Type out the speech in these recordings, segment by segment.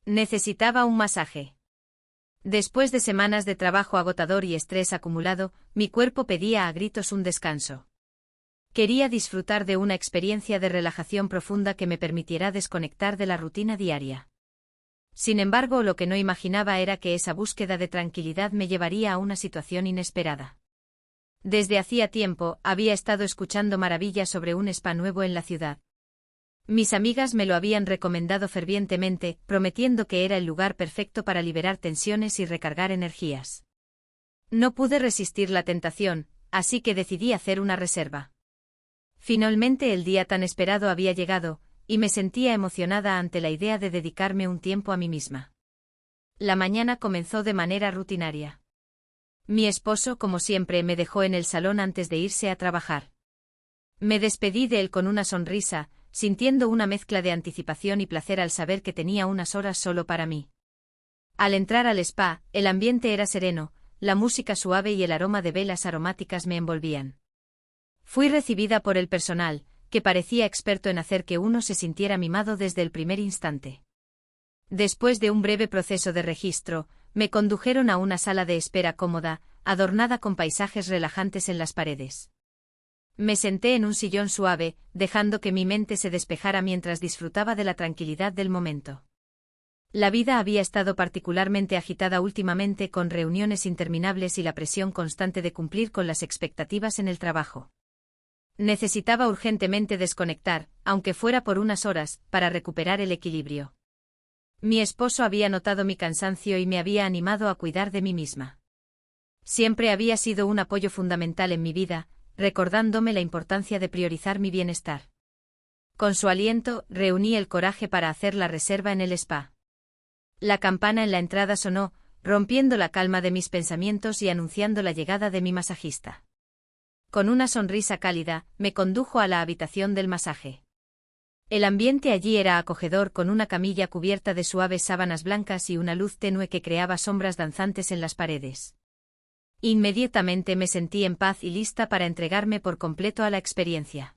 Necesitaba un masaje. Después de semanas de trabajo agotador y estrés acumulado, mi cuerpo pedía a gritos un descanso. Quería disfrutar de una experiencia de relajación profunda que me permitiera desconectar de la rutina diaria. Sin embargo, lo que no imaginaba era que esa búsqueda de tranquilidad me llevaría a una situación inesperada. Desde hacía tiempo, había estado escuchando maravillas sobre un spa nuevo en la ciudad. Mis amigas me lo habían recomendado fervientemente, prometiendo que era el lugar perfecto para liberar tensiones y recargar energías. No pude resistir la tentación, así que decidí hacer una reserva. Finalmente el día tan esperado había llegado, y me sentía emocionada ante la idea de dedicarme un tiempo a mí misma. La mañana comenzó de manera rutinaria. Mi esposo, como siempre, me dejó en el salón antes de irse a trabajar. Me despedí de él con una sonrisa, sintiendo una mezcla de anticipación y placer al saber que tenía unas horas solo para mí. Al entrar al spa, el ambiente era sereno, la música suave y el aroma de velas aromáticas me envolvían. Fui recibida por el personal, que parecía experto en hacer que uno se sintiera mimado desde el primer instante. Después de un breve proceso de registro, me condujeron a una sala de espera cómoda, adornada con paisajes relajantes en las paredes. Me senté en un sillón suave, dejando que mi mente se despejara mientras disfrutaba de la tranquilidad del momento. La vida había estado particularmente agitada últimamente con reuniones interminables y la presión constante de cumplir con las expectativas en el trabajo. Necesitaba urgentemente desconectar, aunque fuera por unas horas, para recuperar el equilibrio. Mi esposo había notado mi cansancio y me había animado a cuidar de mí misma. Siempre había sido un apoyo fundamental en mi vida, recordándome la importancia de priorizar mi bienestar. Con su aliento, reuní el coraje para hacer la reserva en el spa. La campana en la entrada sonó, rompiendo la calma de mis pensamientos y anunciando la llegada de mi masajista. Con una sonrisa cálida, me condujo a la habitación del masaje. El ambiente allí era acogedor, con una camilla cubierta de suaves sábanas blancas y una luz tenue que creaba sombras danzantes en las paredes. Inmediatamente me sentí en paz y lista para entregarme por completo a la experiencia.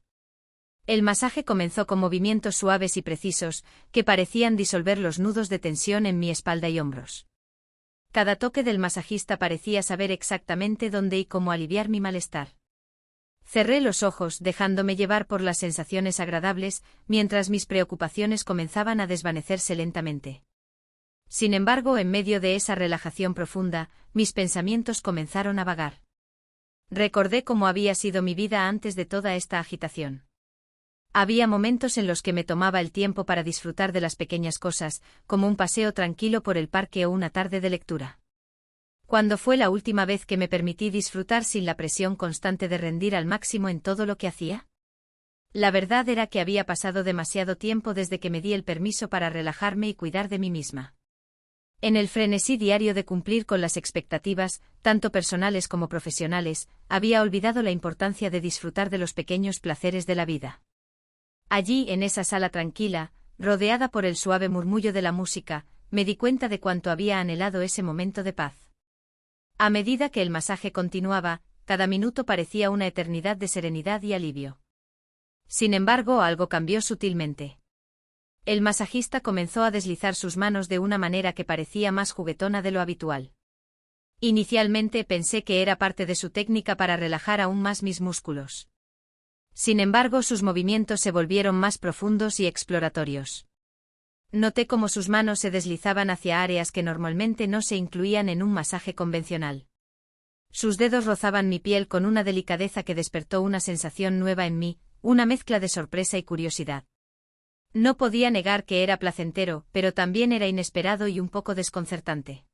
El masaje comenzó con movimientos suaves y precisos, que parecían disolver los nudos de tensión en mi espalda y hombros. Cada toque del masajista parecía saber exactamente dónde y cómo aliviar mi malestar. Cerré los ojos, dejándome llevar por las sensaciones agradables, mientras mis preocupaciones comenzaban a desvanecerse lentamente. Sin embargo, en medio de esa relajación profunda, mis pensamientos comenzaron a vagar. Recordé cómo había sido mi vida antes de toda esta agitación. Había momentos en los que me tomaba el tiempo para disfrutar de las pequeñas cosas, como un paseo tranquilo por el parque o una tarde de lectura. ¿Cuándo fue la última vez que me permití disfrutar sin la presión constante de rendir al máximo en todo lo que hacía? La verdad era que había pasado demasiado tiempo desde que me di el permiso para relajarme y cuidar de mí misma. En el frenesí diario de cumplir con las expectativas, tanto personales como profesionales, había olvidado la importancia de disfrutar de los pequeños placeres de la vida. Allí, en esa sala tranquila, rodeada por el suave murmullo de la música, me di cuenta de cuánto había anhelado ese momento de paz. A medida que el masaje continuaba, cada minuto parecía una eternidad de serenidad y alivio. Sin embargo, algo cambió sutilmente. El masajista comenzó a deslizar sus manos de una manera que parecía más juguetona de lo habitual. Inicialmente pensé que era parte de su técnica para relajar aún más mis músculos. Sin embargo, sus movimientos se volvieron más profundos y exploratorios. Noté cómo sus manos se deslizaban hacia áreas que normalmente no se incluían en un masaje convencional. Sus dedos rozaban mi piel con una delicadeza que despertó una sensación nueva en mí, una mezcla de sorpresa y curiosidad. No podía negar que era placentero, pero también era inesperado y un poco desconcertante.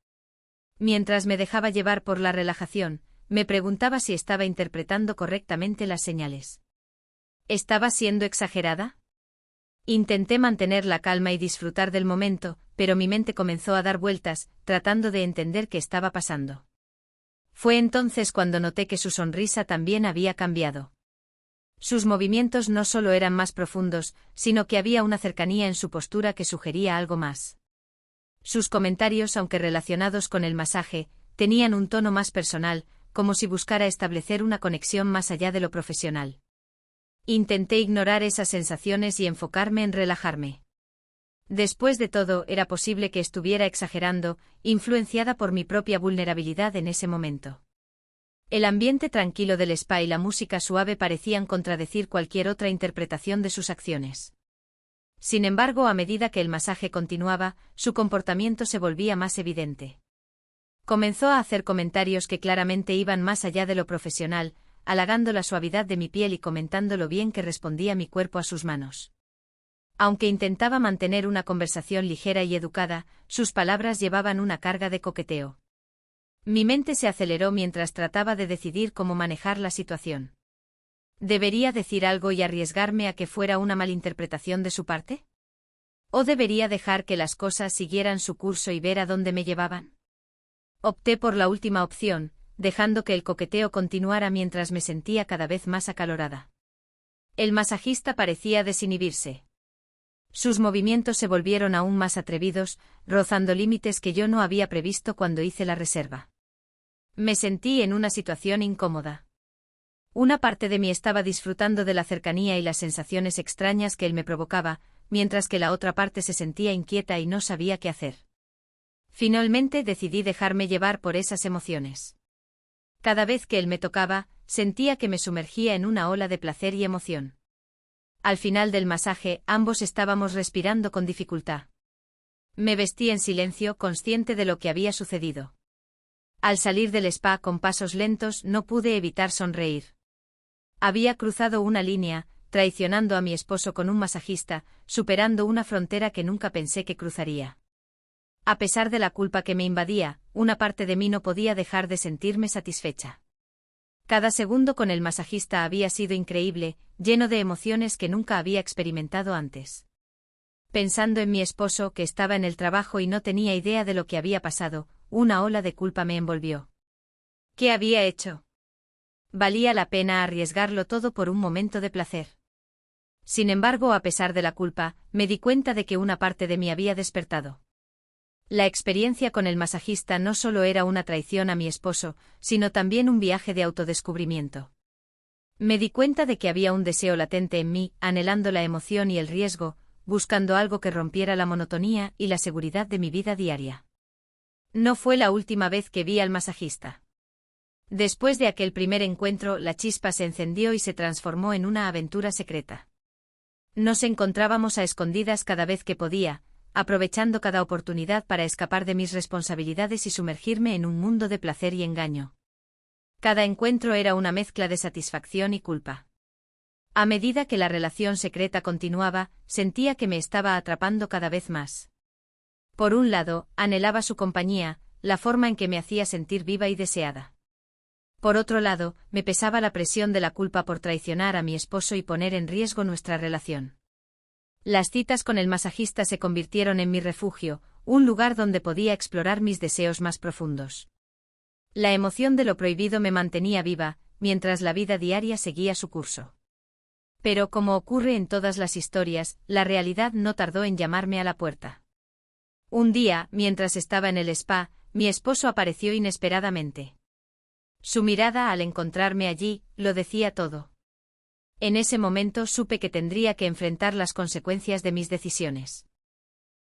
Mientras me dejaba llevar por la relajación, me preguntaba si estaba interpretando correctamente las señales. ¿Estaba siendo exagerada? Intenté mantener la calma y disfrutar del momento, pero mi mente comenzó a dar vueltas, tratando de entender qué estaba pasando. Fue entonces cuando noté que su sonrisa también había cambiado. Sus movimientos no solo eran más profundos, sino que había una cercanía en su postura que sugería algo más. Sus comentarios, aunque relacionados con el masaje, tenían un tono más personal, como si buscara establecer una conexión más allá de lo profesional. Intenté ignorar esas sensaciones y enfocarme en relajarme. Después de todo, era posible que estuviera exagerando, influenciada por mi propia vulnerabilidad en ese momento. El ambiente tranquilo del spa y la música suave parecían contradecir cualquier otra interpretación de sus acciones. Sin embargo, a medida que el masaje continuaba, su comportamiento se volvía más evidente. Comenzó a hacer comentarios que claramente iban más allá de lo profesional, halagando la suavidad de mi piel y comentando lo bien que respondía mi cuerpo a sus manos. Aunque intentaba mantener una conversación ligera y educada, sus palabras llevaban una carga de coqueteo. Mi mente se aceleró mientras trataba de decidir cómo manejar la situación. ¿Debería decir algo y arriesgarme a que fuera una malinterpretación de su parte? ¿O debería dejar que las cosas siguieran su curso y ver a dónde me llevaban? Opté por la última opción, dejando que el coqueteo continuara mientras me sentía cada vez más acalorada. El masajista parecía desinhibirse. Sus movimientos se volvieron aún más atrevidos, rozando límites que yo no había previsto cuando hice la reserva. Me sentí en una situación incómoda. Una parte de mí estaba disfrutando de la cercanía y las sensaciones extrañas que él me provocaba, mientras que la otra parte se sentía inquieta y no sabía qué hacer. Finalmente decidí dejarme llevar por esas emociones. Cada vez que él me tocaba, sentía que me sumergía en una ola de placer y emoción. Al final del masaje, ambos estábamos respirando con dificultad. Me vestí en silencio, consciente de lo que había sucedido. Al salir del spa con pasos lentos, no pude evitar sonreír. Había cruzado una línea, traicionando a mi esposo con un masajista, superando una frontera que nunca pensé que cruzaría. A pesar de la culpa que me invadía, una parte de mí no podía dejar de sentirme satisfecha. Cada segundo con el masajista había sido increíble, lleno de emociones que nunca había experimentado antes. Pensando en mi esposo que estaba en el trabajo y no tenía idea de lo que había pasado, una ola de culpa me envolvió. ¿Qué había hecho? ¿Valía la pena arriesgarlo todo por un momento de placer? Sin embargo, a pesar de la culpa, me di cuenta de que una parte de mí había despertado. La experiencia con el masajista no solo era una traición a mi esposo, sino también un viaje de autodescubrimiento. Me di cuenta de que había un deseo latente en mí, anhelando la emoción y el riesgo, buscando algo que rompiera la monotonía y la seguridad de mi vida diaria. No fue la última vez que vi al masajista. Después de aquel primer encuentro, la chispa se encendió y se transformó en una aventura secreta. Nos encontrábamos a escondidas cada vez que podía, aprovechando cada oportunidad para escapar de mis responsabilidades y sumergirme en un mundo de placer y engaño. Cada encuentro era una mezcla de satisfacción y culpa. A medida que la relación secreta continuaba, sentía que me estaba atrapando cada vez más. Por un lado, anhelaba su compañía, la forma en que me hacía sentir viva y deseada. Por otro lado, me pesaba la presión de la culpa por traicionar a mi esposo y poner en riesgo nuestra relación. Las citas con el masajista se convirtieron en mi refugio, un lugar donde podía explorar mis deseos más profundos. La emoción de lo prohibido me mantenía viva, mientras la vida diaria seguía su curso. Pero como ocurre en todas las historias, la realidad no tardó en llamarme a la puerta. Un día, mientras estaba en el spa, mi esposo apareció inesperadamente. Su mirada al encontrarme allí, lo decía todo. En ese momento supe que tendría que enfrentar las consecuencias de mis decisiones.